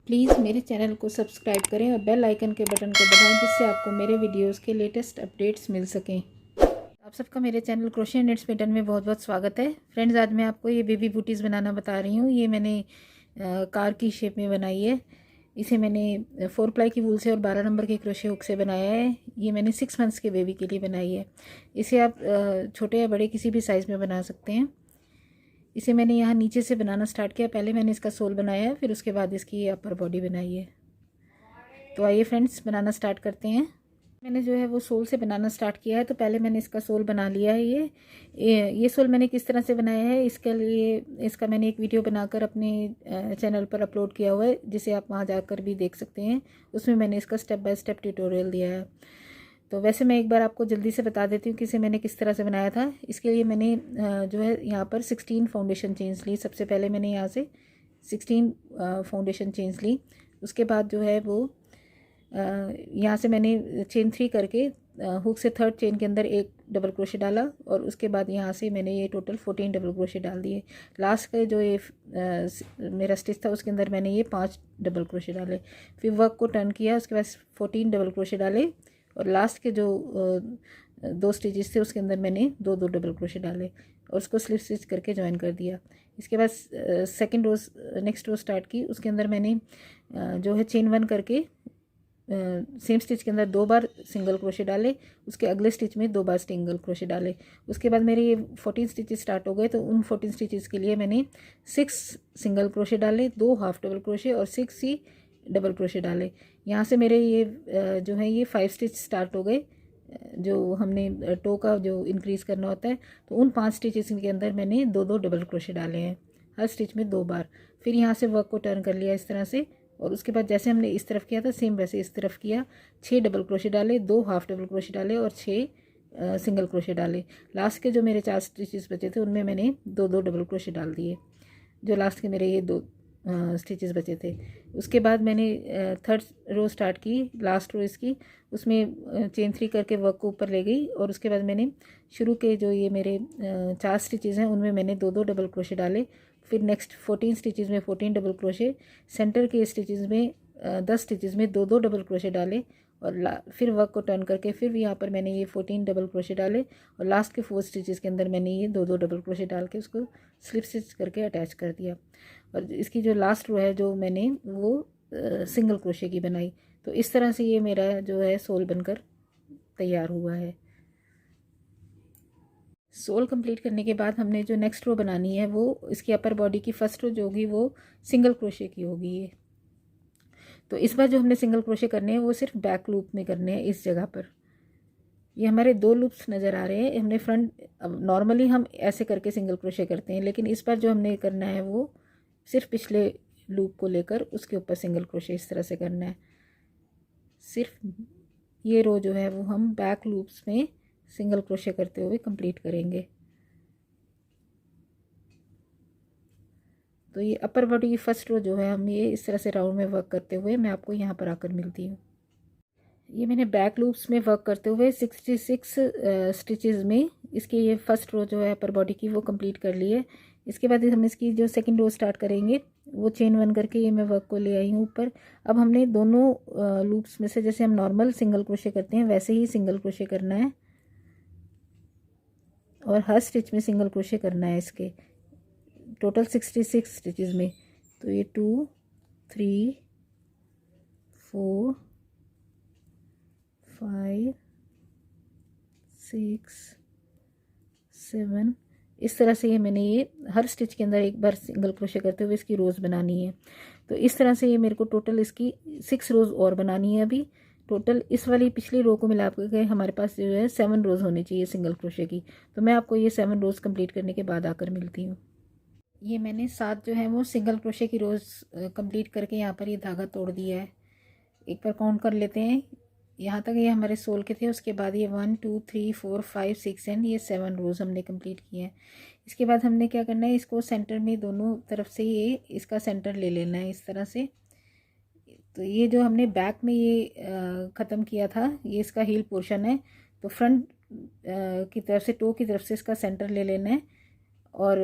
Please मेरे channel को subscribe करें और बेल आइकन के बटन को दबाएं जिससे आपको मेरे वीडियोस के लेटेस्ट अपडेट्स मिल सकें। आप सबका मेरे channel crochet and it's mitten में बहुत बहुत स्वागत है। फ्रेंड्स, आज मैं आपको ये बेबी बूटीज़ बनाना बता रही हूँ। ये मैंने कार की शेप में बनाई है। इसे मैंने 4 प्लाई की वूल से और 12 नंबर के क्रोशिया हुक से बनाया है। ये मैंने 6 मंथ्स के बेबी के लिए बनाई है। इसे आप छोटे या बड़े किसी भी साइज़ में बना सकते हैं। इसे मैंने यहाँ नीचे से बनाना स्टार्ट किया। पहले मैंने इसका सोल बनाया है, फिर उसके बाद इसकी अपर बॉडी बनाई है। तो आइए फ्रेंड्स, बनाना स्टार्ट करते हैं। मैंने जो है वो सोल से बनाना स्टार्ट किया है। तो पहले मैंने इसका सोल बना लिया है। ये सोल मैंने किस तरह से बनाया है, इसके लिए इसका मैंने एक वीडियो बनाकर अपने चैनल पर अपलोड किया हुआ है, जिसे आप वहाँ जाकर भी देख सकते हैं। उसमें मैंने इसका स्टेप बाय स्टेप ट्यूटोरियल दिया है। तो वैसे मैं एक बार आपको जल्दी से बता देती हूँ कि इसे मैंने किस तरह से बनाया था। इसके लिए मैंने जो है यहाँ पर 16 फाउंडेशन चेन्स ली। सबसे पहले मैंने यहाँ से 16 फाउंडेशन चेन्स ली। उसके बाद जो है वो यहाँ से मैंने चेन 3 करके हुक से थर्ड चेन के अंदर एक डबल क्रोशे डाला और उसके बाद यहाँ से मैंने ये टोटल 14 डबल क्रोशे डाल दिए। लास्ट का जो ये मेरा स्टिच था उसके अंदर मैंने ये 5 डबल क्रोशे डाले। फिर वर्क को टर्न किया, उसके बाद 14 डबल क्रोशे डाले और लास्ट के जो 2 स्टिचेस थे उसके अंदर मैंने 2 डबल क्रोशे डाले और उसको स्लिप स्टिच करके ज्वाइन कर दिया। इसके बाद सेकंड रोज नेक्स्ट रोज स्टार्ट की। उसके अंदर मैंने जो है चेन 1 करके सेम स्टिच के अंदर 2 बार सिंगल क्रोशे डाले। उसके अगले स्टिच में 2 बार सिंगल क्रोशे डाले। उसके बाद मेरे ये 14 स्टिचेस स्टार्ट हो गए। तो उन 14 स्टिचेस के लिए मैंने 6 सिंगल क्रोशे डाले, 2 हाफ डबल क्रोशे और 6 ही डबल क्रोशे डाले। यहाँ से मेरे ये जो है ये 5 स्टिच स्टार्ट हो गए, जो हमने टो का जो इंक्रीज़ करना होता है। तो उन 5 स्टिचेस के अंदर मैंने 2 डबल क्रोशे डाले हैं, हर स्टिच में 2 बार। फिर यहाँ से वर्क को टर्न कर लिया इस तरह से और उसके बाद जैसे हमने इस तरफ किया था सेम वैसे इस तरफ किया। 6 डबल क्रोशे डाले, 2 हाफ डबल क्रोशे डाले और 6 सिंगल क्रोशे डाले। लास्ट के जो मेरे 4 स्टिचेस बचे थे उनमें मैंने 2 डबल क्रोशे डाल दिए, जो लास्ट के मेरे ये 2 स्टिचेस बचे थे। उसके बाद मैंने थर्ड रो स्टार्ट की, लास्ट रो इसकी, उसमें चेन 3 करके वर्क को ऊपर ले गई और उसके बाद मैंने शुरू के जो ये मेरे 4 स्टिचेस हैं उनमें मैंने 2 डबल क्रोशे डाले। फिर नेक्स्ट 14 स्टिचेस में 14 डबल क्रोशे, सेंटर के स्टिचेस में 10 स्टिचेस में 2 डबल क्रोशे डाले और फिर वर्क को टर्न करके फिर यहाँ पर मैंने ये 14 डबल क्रोशे डाले और लास्ट के 4 स्टिचेस के अंदर मैंने ये 2 डबल क्रोशे डाल के उसको स्लिप स्टिच करके अटैच कर दिया। और इसकी जो लास्ट रो है जो मैंने वो सिंगल क्रोशे की बनाई। तो इस तरह से ये मेरा जो है सोल बनकर तैयार हुआ है। सोल कंप्लीट करने के बाद हमने जो नेक्स्ट रो बनानी है वो इसकी अपर बॉडी की फर्स्ट रो जो होगी वो सिंगल क्रोशे की होगी ये। तो इस बार जो हमने सिंगल क्रोशे करने हैं वो सिर्फ बैक लूप में करने हैं। इस जगह पर ये हमारे 2 लूप्स नज़र आ रहे हैं। हमने फ्रंट, अब नॉर्मली हम ऐसे करके सिंगल क्रोशे करते हैं, लेकिन इस बार जो हमने करना है वो सिर्फ पिछले लूप को लेकर उसके ऊपर सिंगल क्रोशे इस तरह से करना है। सिर्फ ये रो जो है वो हम बैक लूप्स में सिंगल क्रोशे करते हुए कंप्लीट करेंगे। तो ये अपर बॉडी की फर्स्ट रो जो है हम ये इस तरह से राउंड में वर्क करते हुए मैं आपको यहाँ पर आकर मिलती हूँ। ये मैंने बैक लूप्स में वर्क करते हुए 66 स्टिचेस में इसकी ये फर्स्ट रो जो है अपर बॉडी की वो कंप्लीट कर ली है। इसके बाद हम इसकी जो सेकंड रो स्टार्ट करेंगे वो चेन 1 करके ये मैं वर्क को ले आई हूँ ऊपर। अब हमने दोनों लूप्स में से जैसे हम नॉर्मल सिंगल क्रोशे करते हैं वैसे ही सिंगल क्रोशे करना है और हर स्टिच में सिंगल क्रोशे करना है इसके टोटल 66 स्टिचेस में। तो ये 2 3 4 5 6 7 इस तरह से ये मैंने ये हर स्टिच के अंदर एक बार सिंगल क्रोशे करते हुए इसकी रोज़ बनानी है। तो इस तरह से ये मेरे को टोटल इसकी 6 रोज़ और बनानी है। अभी टोटल इस वाली पिछली रो को मिला के हमारे पास जो है 7 रोज़ होनी चाहिए सिंगल क्रोशे की। तो मैं आपको ये 7 रोज़ कंप्लीट करने के बाद आकर मिलती हूँ। ये मैंने 7 जो है वो सिंगल क्रोशे की रोज़ कंप्लीट करके यहाँ पर ये धागा तोड़ दिया है। एक बार काउंट कर लेते हैं। यहाँ तक ये हमारे सोल के थे, उसके बाद ये 1 2 3 4 5 6 एंड ये 7 रोज़ हमने कंप्लीट किए हैं। इसके बाद हमने क्या करना है, इसको सेंटर में दोनों तरफ से ये इसका सेंटर ले लेना है इस तरह से। तो ये जो हमने बैक में ये ख़त्म किया था ये इसका हील पोर्शन है। तो फ्रंट की तरफ से टो की तरफ से इसका सेंटर ले लेना है और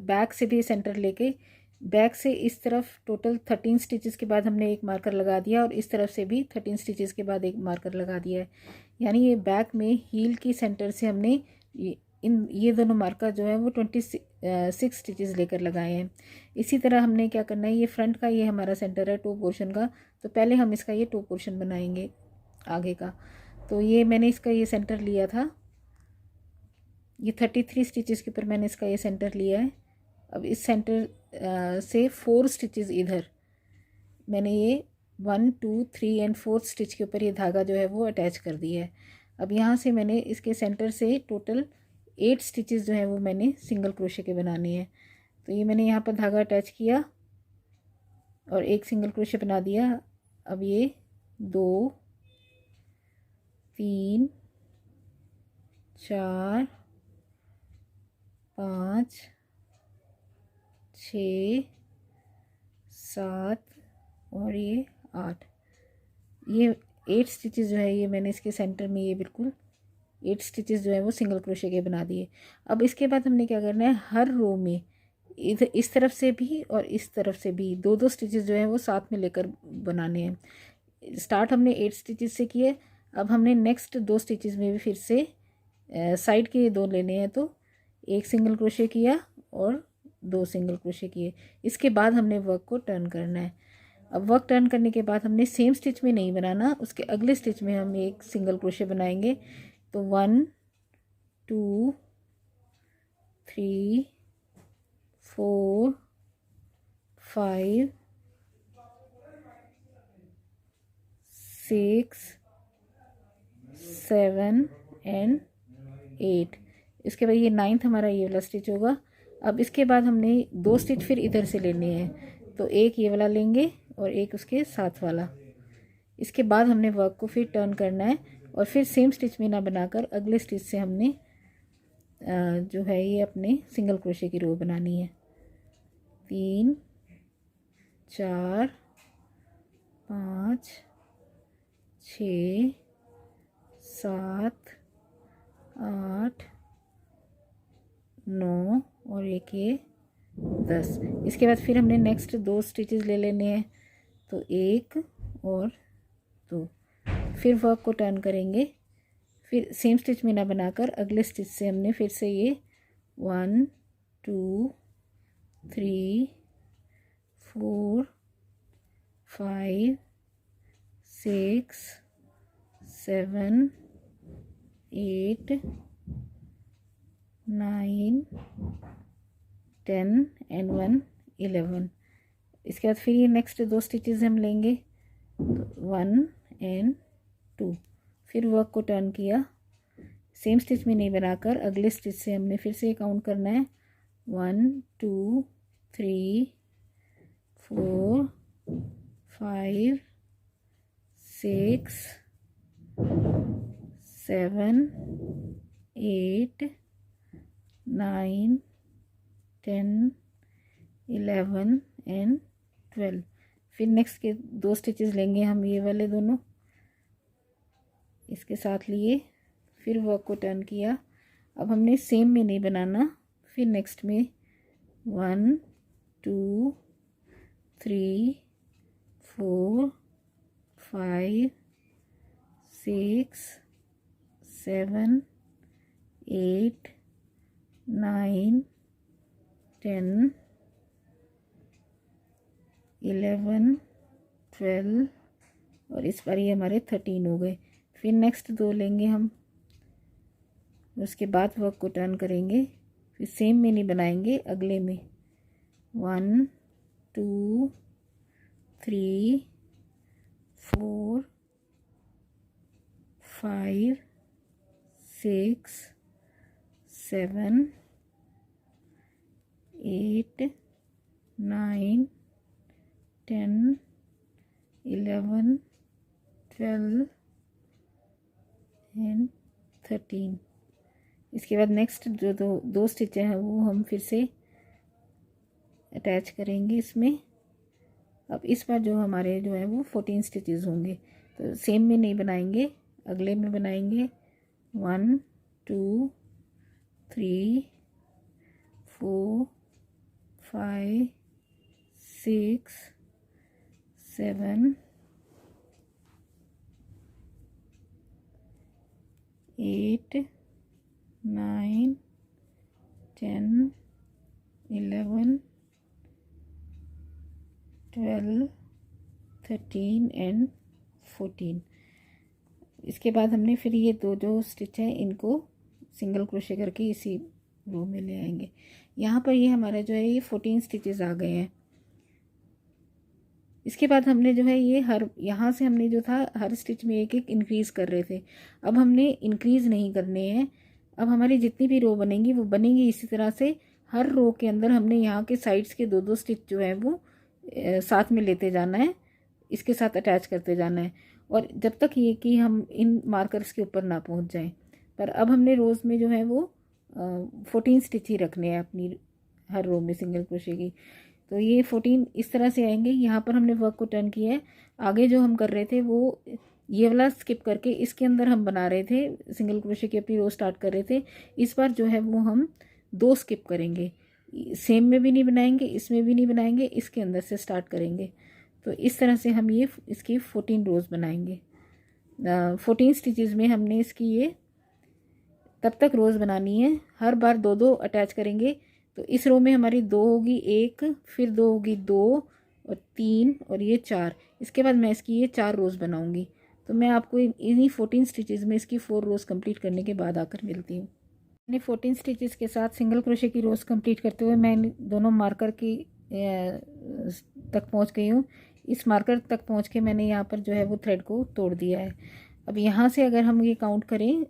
बैक से भी सेंटर लेके बैक से इस तरफ टोटल 13 स्टिचेस के बाद हमने एक मार्कर लगा दिया और इस तरफ से भी 13 स्टिचेस के बाद एक मार्कर लगा दिया है। यानी ये बैक में हील की सेंटर से हमने ये दोनों मार्कर जो है वो 26 स्टिचेस लेकर लगाए हैं। इसी तरह हमने क्या करना है, ये फ्रंट का ये हमारा सेंटर है टो पोर्शन का, तो पहले हम इसका ये टो पोर्शन बनाएंगे आगे का। तो ये मैंने इसका ये सेंटर लिया था, ये 33 स्टिचेस के ऊपर मैंने इसका ये सेंटर लिया है। अब इस सेंटर से 4 स्टिचेस इधर मैंने ये 1 2 3 एंड 4 स्टिच के ऊपर ये धागा जो है वो अटैच कर दिया है। अब यहाँ से मैंने इसके सेंटर से टोटल 8 स्टिचेस जो है वो मैंने सिंगल क्रोशे के बनाने हैं। तो ये मैंने यहाँ पर धागा अटैच किया और एक सिंगल क्रोशे बना दिया। अब ये 2 3 4 5 6 7 और ये 8, ये 8 स्टिचेस जो है ये मैंने इसके सेंटर में ये बिल्कुल 8 स्टिचेस जो है वो सिंगल क्रोशे के बना दिए। अब इसके बाद हमने क्या करना है, हर रो में इधर इस तरफ से भी और इस तरफ से भी 2-2 स्टिचेस जो है वो साथ में लेकर बनाने हैं। स्टार्ट हमने 8 स्टिचेस से किए, अब हमने नेक्स्ट 2 स्टिचेस में भी फिर से साइड के 2 लेने हैं। तो एक सिंगल क्रोशे किया और 2 सिंगल क्रोशे किए। इसके बाद हमने वर्क को टर्न करना है। अब वर्क टर्न करने के बाद हमने सेम स्टिच में नहीं बनाना, उसके अगले स्टिच में हम एक सिंगल क्रोशे बनाएंगे। तो 1 2 3 4 5 6 7 एंड 8। इसके बाद ये 9th हमारा ये वाला स्टिच होगा। अब इसके बाद हमने 2 स्टिच फिर इधर से लेने हैं, तो एक ये वाला लेंगे और एक उसके साथ वाला। इसके बाद हमने वर्क को फिर टर्न करना है और फिर सेम स्टिच में ना बनाकर अगले स्टिच से हमने जो है ये अपने सिंगल क्रोशे की रो बनानी है। 3 4 5 6 7 8 9 और एक ये 10। इसके बाद फिर हमने नेक्स्ट 2 स्टिचेस ले लेने हैं, तो 1 और 2। फिर वर्क को टर्न करेंगे, फिर सेम स्टिच में ना बनाकर अगले स्टिच से हमने फिर से ये 1 2 3 4 5 6 7 8 9 10 एंड 1 11। इसके बाद फिर ये नेक्स्ट 2 स्टिचेस हम लेंगे, 1 एंड 2। फिर वर्क को टर्न किया, सेम स्टिच में नहीं बनाकर अगले स्टिच से हमने फिर से काउंट करना है 1 2 3 4 5 6 7 8 9 10 11 एंड 12। फिर नेक्स्ट के 2 स्टिचेस लेंगे हम ये वाले दोनों, इसके साथ लिए, फिर वर्क को टर्न किया। अब हमने सेम में नहीं बनाना, फिर नेक्स्ट में 1 2 3 4 5 6 7 8 9 10 11 12 और इस बार ये हमारे 13 हो गए। फिर नेक्स्ट 2 लेंगे हम, उसके बाद वर्क को टर्न करेंगे, फिर सेम में नहीं बनाएंगे, अगले में 1 2 3 4 5 6 7 8 9 10 11 12 एंड 13। इसके बाद नेक्स्ट जो दो स्टिचें हैं वो हम फिर से अटैच करेंगे इसमें। अब इस बार जो हमारे जो है वो 14 स्टिचेस होंगे, तो सेम में नहीं बनाएंगे, अगले में बनाएंगे 1 2 3 4 5 6 7 8 9 10 11 12 13 एंड 14। इसके बाद हमने फिर ये दो जो स्टिच है इनको सिंगल क्रोशे करके इसी रो में ले आएंगे। यहाँ पर ये हमारा जो है ये 14 स्टिचेस आ गए हैं। इसके बाद हमने जो है ये यहाँ से हमने जो था हर स्टिच में एक एक इंक्रीज़ कर रहे थे। अब हमने इंक्रीज़ नहीं करने हैं। अब हमारी जितनी भी रो बनेंगी वो बनेंगी इसी तरह से। हर रो के अंदर हमने यहाँ के साइड्स के दो स्टिच जो है वो साथ में लेते जाना है, इसके साथ अटैच करते जाना है, और जब तक ये कि हम इन मार्कर्स के ऊपर ना पहुँच जाएं। पर अब हमने रोज़ में जो है वो 14 स्टिच ही रखने हैं अपनी हर रो में सिंगल क्रोशे की। तो ये 14 इस तरह से आएंगे। यहाँ पर हमने वर्क को टर्न किया है। आगे जो हम कर रहे थे वो ये वाला स्किप करके इसके अंदर हम बना रहे थे, सिंगल क्रोशे की अपनी रो स्टार्ट कर रहे थे। इस बार जो है वो हम 2 स्किप करेंगे। सेम में भी नहीं बनाएंगे, इसमें भी नहीं बनाएंगे, इसके अंदर से स्टार्ट करेंगे। तो इस तरह से हम ये इसकी 14 रोज़ बनाएंगे। 14 स्टिचेज़ में हमने इसकी ये तब तक रोज़ बनानी है। हर बार 2 अटैच करेंगे। तो इस रो में हमारी 2 होगी, 1 फिर 2 होगी, 2 और 3 और ये 4। इसके बाद मैं इसकी ये 4 रोज़ बनाऊंगी। तो मैं आपको इन्हीं 14 स्टिचेज़ में इसकी 4 रोज़ कंप्लीट करने के बाद आकर मिलती हूँ। मैंने 14 स्टिचेज़ के साथ सिंगल क्रोशे की रोज़ कंप्लीट करते हुए मैं दोनों मार्कर की तक पहुँच गई हूँ। इस मार्कर तक पहुँच के मैंने यहाँ पर जो है वो थ्रेड को तोड़ दिया है। अब यहाँ से अगर हम ये काउंट करें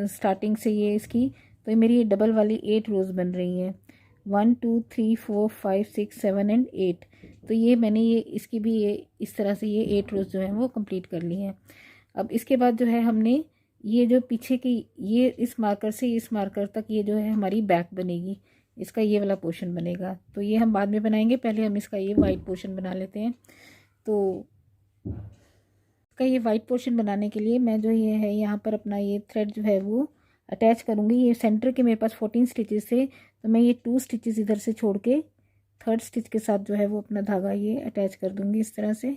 स्टार्टिंग से ये इसकी, तो ये मेरी डबल वाली 8 रोज़ बन रही हैं। 1 2 3 4 5 6 7 एंड 8। तो ये मैंने ये इसकी भी ये इस तरह से ये 8 रोज़ जो है वो कंप्लीट कर ली हैं। अब इसके बाद जो है हमने ये जो पीछे की ये इस मार्कर से इस मार्कर तक ये जो है हमारी बैक बनेगी, इसका ये वाला पोर्शन बनेगा। तो ये हम बाद में बनाएंगे, पहले हम इसका ये वाइट पोर्शन बना लेते हैं। तो इसका ये वाइट पोर्शन बनाने के लिए मैं जो ये है यहाँ पर अपना ये थ्रेड जो है वो अटैच करूँगी। ये सेंटर के मेरे पास 14 स्टिचेस थे, तो मैं ये 2 स्टिचेस इधर से छोड़ के 3rd स्टिच के साथ जो है वो अपना धागा ये अटैच कर दूँगी इस तरह से।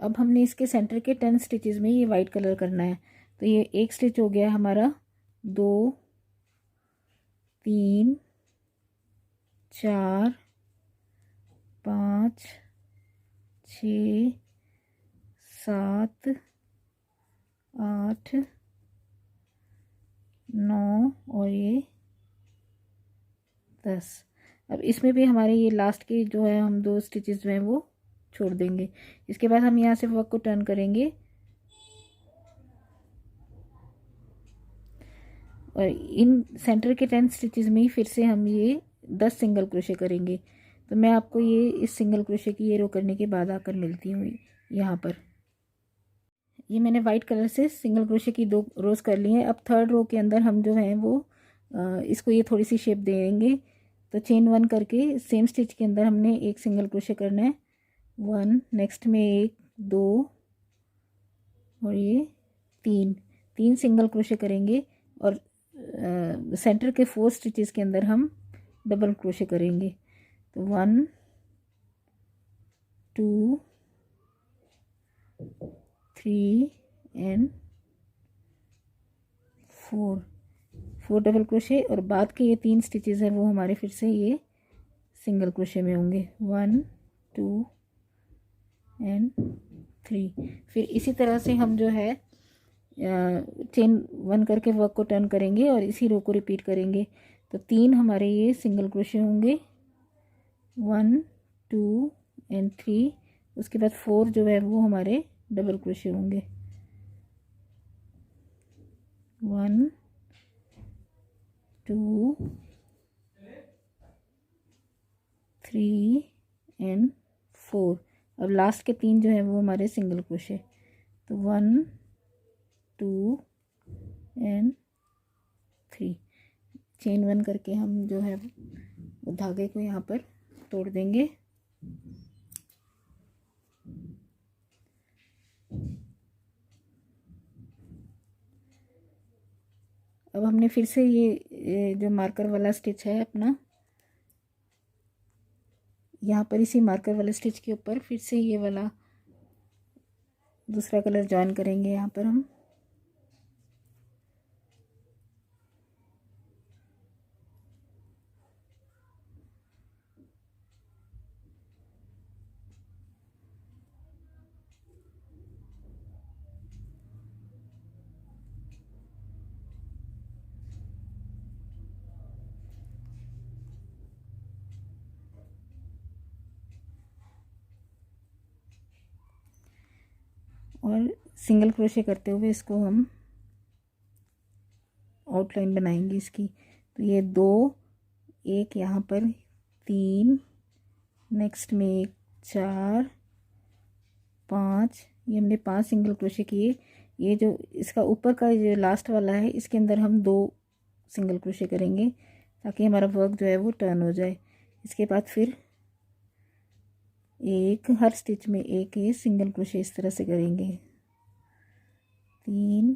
अब हमने इसके सेंटर के 10 स्टिचेस में ये वाइट कलर करना है। तो ये एक स्टिच हो गया हमारा, 2 3 4 5 6 7 8 9 और ये 10। अब इसमें भी हमारे ये लास्ट की जो है हम 2 स्टिचेस जो हैं वो छोड़ देंगे। इसके बाद हम यहाँ से वर्क को टर्न करेंगे और इन सेंटर के 10 स्टिचेस में ही फिर से हम ये 10 सिंगल क्रोशे करेंगे। तो मैं आपको ये इस सिंगल क्रोशे की ये रो करने के बाद आकर मिलती हूँ। यहाँ पर ये मैंने वाइट कलर से सिंगल क्रोशे की 2 रोज कर ली हैं। अब 3rd रो के अंदर हम जो है वो इसको ये थोड़ी सी शेप देंगे। तो चेन 1 करके सेम स्टिच के अंदर हमने एक सिंगल क्रोशे करना है, 1, नेक्स्ट में 1 2 और ये 3 सिंगल क्रोशे करेंगे। और सेंटर के 4 स्टिचेस के अंदर हम डबल क्रोशे करेंगे। तो 1 2 3 एंड 4 डबल क्रोशे। और बाद के ये 3 स्टिचेस हैं वो हमारे फिर से ये सिंगल क्रोशे में होंगे, 1 2 एंड 3। फिर इसी तरह से हम जो है चेन 1 करके वर्क को टर्न करेंगे और इसी रो को रिपीट करेंगे। तो 3 हमारे ये सिंगल क्रोशे होंगे, 1 2 एंड 3। उसके बाद 4 जो है वो हमारे डबल क्रोशे होंगे, 1 2 3 एंड 4। अब लास्ट के 3 जो है वो हमारे सिंगल क्रोशे। तो 1 2 एंड 3 चेन 1 करके हम जो है वो धागे को यहाँ पर तोड़ देंगे। अब हमने फिर से ये जो मार्कर वाला स्टिच है अपना, यहाँ पर इसी मार्कर वाले स्टिच के ऊपर फिर से ये वाला दूसरा कलर जॉइन करेंगे यहाँ पर हम। और सिंगल क्रोशे करते हुए इसको हम आउटलाइन बनाएंगे इसकी। तो ये 2, एक यहाँ पर 3, नेक्स्ट में एक 4, 5, ये हमने 5 सिंगल क्रोशे किए। ये जो इसका ऊपर का जो लास्ट वाला है इसके अंदर हम 2 सिंगल क्रोशे करेंगे ताकि हमारा वर्क जो है वो टर्न हो जाए। इसके बाद फिर एक, हर स्टिच में एक ये सिंगल क्रोशे इस तरह से करेंगे। 3,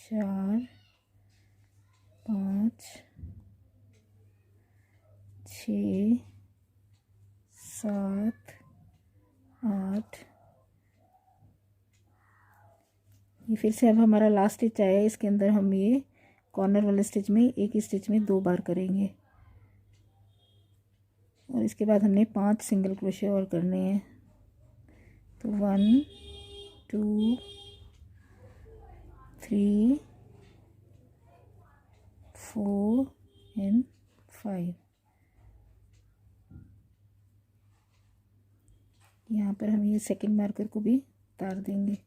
4, 5, 6, 7, 8। ये फिर से अब हमारा लास्ट स्टिच आया है, इसके अंदर हम ये कॉर्नर वाले स्टिच में एक ही स्टिच में 2 बार करेंगे। और इसके बाद हमने 5 सिंगल क्रोशे और करने हैं। तो 1, 2, 3, 4 एंड 5। यहाँ पर हम ये सेकंड मार्कर को भी उतार देंगे।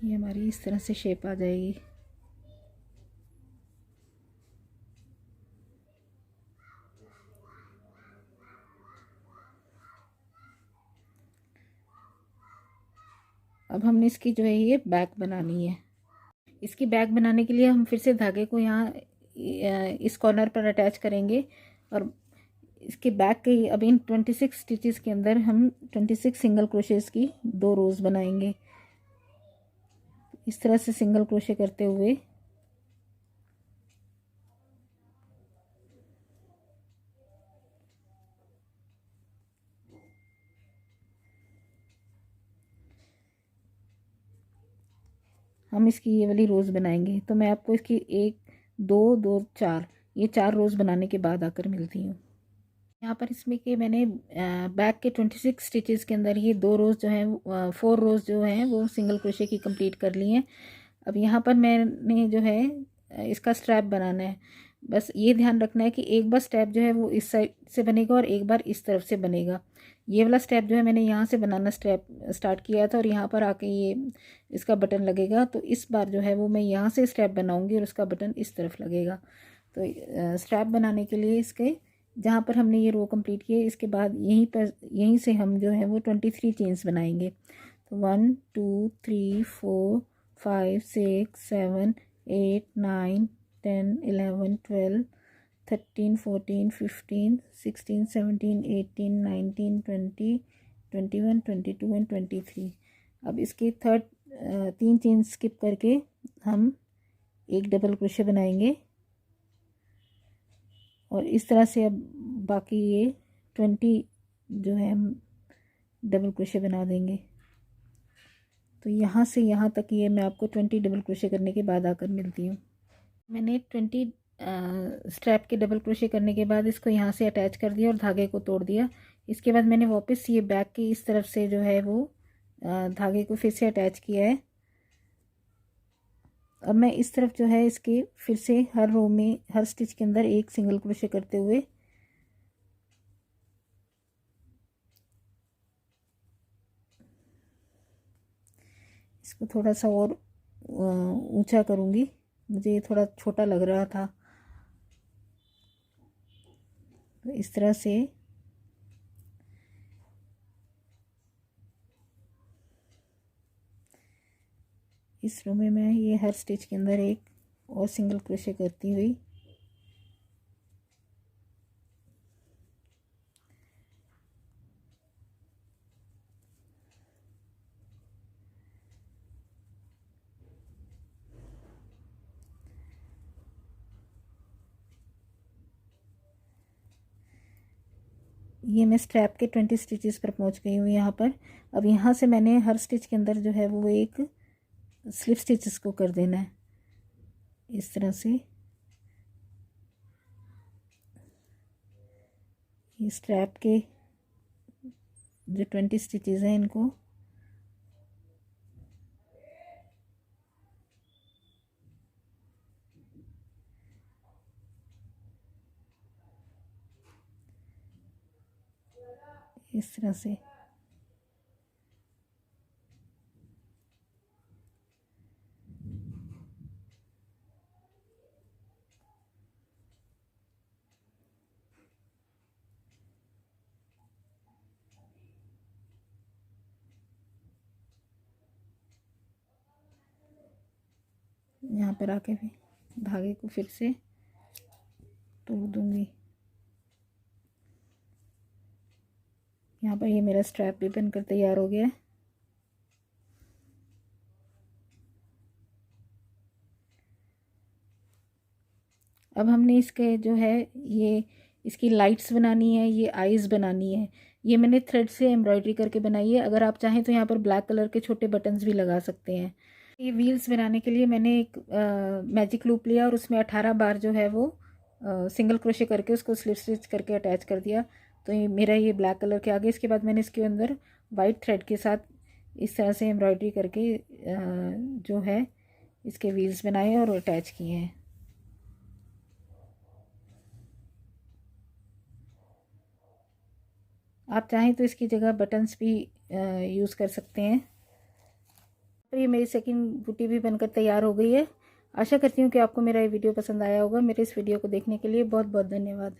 ये हमारी इस तरह से शेप आ जाएगी। अब हमने इसकी जो है ये बैक बनानी है। इसकी बैक बनाने के लिए हम फिर से धागे को यहाँ इस कॉर्नर पर अटैच करेंगे और इसके बैक के अब इन 26 स्टिचेस के अंदर हम 26 सिंगल क्रोशेस की 2 रोज़ बनाएंगे। इस तरह से सिंगल क्रोशे करते हुए हम इसकी ये वाली रोज़ बनाएंगे। तो मैं आपको इसकी 1, 2, 2, 4 ये 4 रोज़ बनाने के बाद आकर मिलती हूँ। यहाँ पर इसमें कि मैंने बैक के 26 स्टिचेस के अंदर ये 2 रोज़ जो हैं 4 रोज़ जो हैं वो सिंगल क्रोशे की कंप्लीट कर ली हैं। अब यहाँ पर मैंने जो है इसका स्ट्रैप बनाना है। बस ये ध्यान रखना है कि एक बार स्टेप जो है वो इस साइड से बनेगा और एक बार इस तरफ से बनेगा। ये वाला स्टेप जो है मैंने यहाँ से बनाना स्टार्ट किया था और यहाँ पर आके ये इसका बटन लगेगा। तो इस बार जो है वो मैं यहाँ से स्टेप बनाऊँगी और उसका बटन इस तरफ लगेगा। तो स्ट्रैप बनाने के लिए इसके जहाँ पर हमने ये रो कंप्लीट किए इसके बाद यहीं से हम जो है वो 23 चेन्स बनाएंगे। तो 1, 2, 3, 4, 5, 6, 7, 8, 9, 10, 11, 12, 13, 14, 15, 16, 17, 18, 19, 20, 21, 22 एंड 23। अब इसके 3 चेन स्किप करके हम एक डबल क्रोशे बनाएंगे और इस तरह से अब बाकी ये 20 जो है हम डबल क्रोशे बना देंगे। तो यहाँ से यहाँ तक ये मैं आपको 20 डबल क्रोशे करने के बाद आकर मिलती हूँ। मैंने 20 स्ट्रैप के डबल क्रोशे करने के बाद इसको यहाँ से अटैच कर दिया और धागे को तोड़ दिया। इसके बाद मैंने वापस ये बैक की इस तरफ से जो है वो धागे को फिर से अटैच किया है। अब मैं इस तरफ जो है इसके फिर से हर रो में हर स्टिच के अंदर एक सिंगल क्रोशे करते हुए इसको थोड़ा सा और ऊंचा करूँगी। मुझे ये थोड़ा छोटा लग रहा था। तो इस तरह से इस रो में मैं ये हर स्टिच के अंदर एक और सिंगल क्रोशे करती हुई ये मैं स्ट्रैप के 20 स्टिचेस पर पहुंच गई हूँ यहाँ पर। अब यहाँ से मैंने हर स्टिच के अंदर जो है वो एक स्लिप स्टिचेस को कर देना है इस तरह से। ये स्ट्रैप के जो 20 स्टिचेस हैं इनको इस तरह से यहाँ पर आके भी धागे को फिर से तोड़ दूंगी। यहाँ पर ये मेरा स्ट्रैप भी बनकर तैयार हो गया है। अब हमने इसके जो है ये इसकी लाइट्स बनानी है, ये आईज़ बनानी है। ये मैंने थ्रेड से एम्ब्रॉयडरी करके बनाई है। अगर आप चाहें तो यहाँ पर ब्लैक कलर के छोटे बटन्स भी लगा सकते हैं। ये व्हील्स बनाने के लिए मैंने एक मैजिक लूप लिया और उसमें 18 बार जो है वो सिंगल क्रोशे करके उसको स्लिप स्टिच करके अटैच कर दिया। तो ये मेरा ये ब्लैक कलर के आगे, इसके बाद मैंने इसके अंदर वाइट थ्रेड के साथ इस तरह से एम्ब्रॉयडरी करके जो है इसके व्हील्स बनाए और अटैच किए हैं। आप चाहें तो इसकी जगह बटन्स भी यूज़ कर सकते हैं। तो ये मेरी सेकंड बूटी भी बनकर तैयार हो गई है। आशा करती हूँ कि आपको मेरा ये वीडियो पसंद आया होगा। मेरे इस वीडियो को देखने के लिए बहुत बहुत धन्यवाद।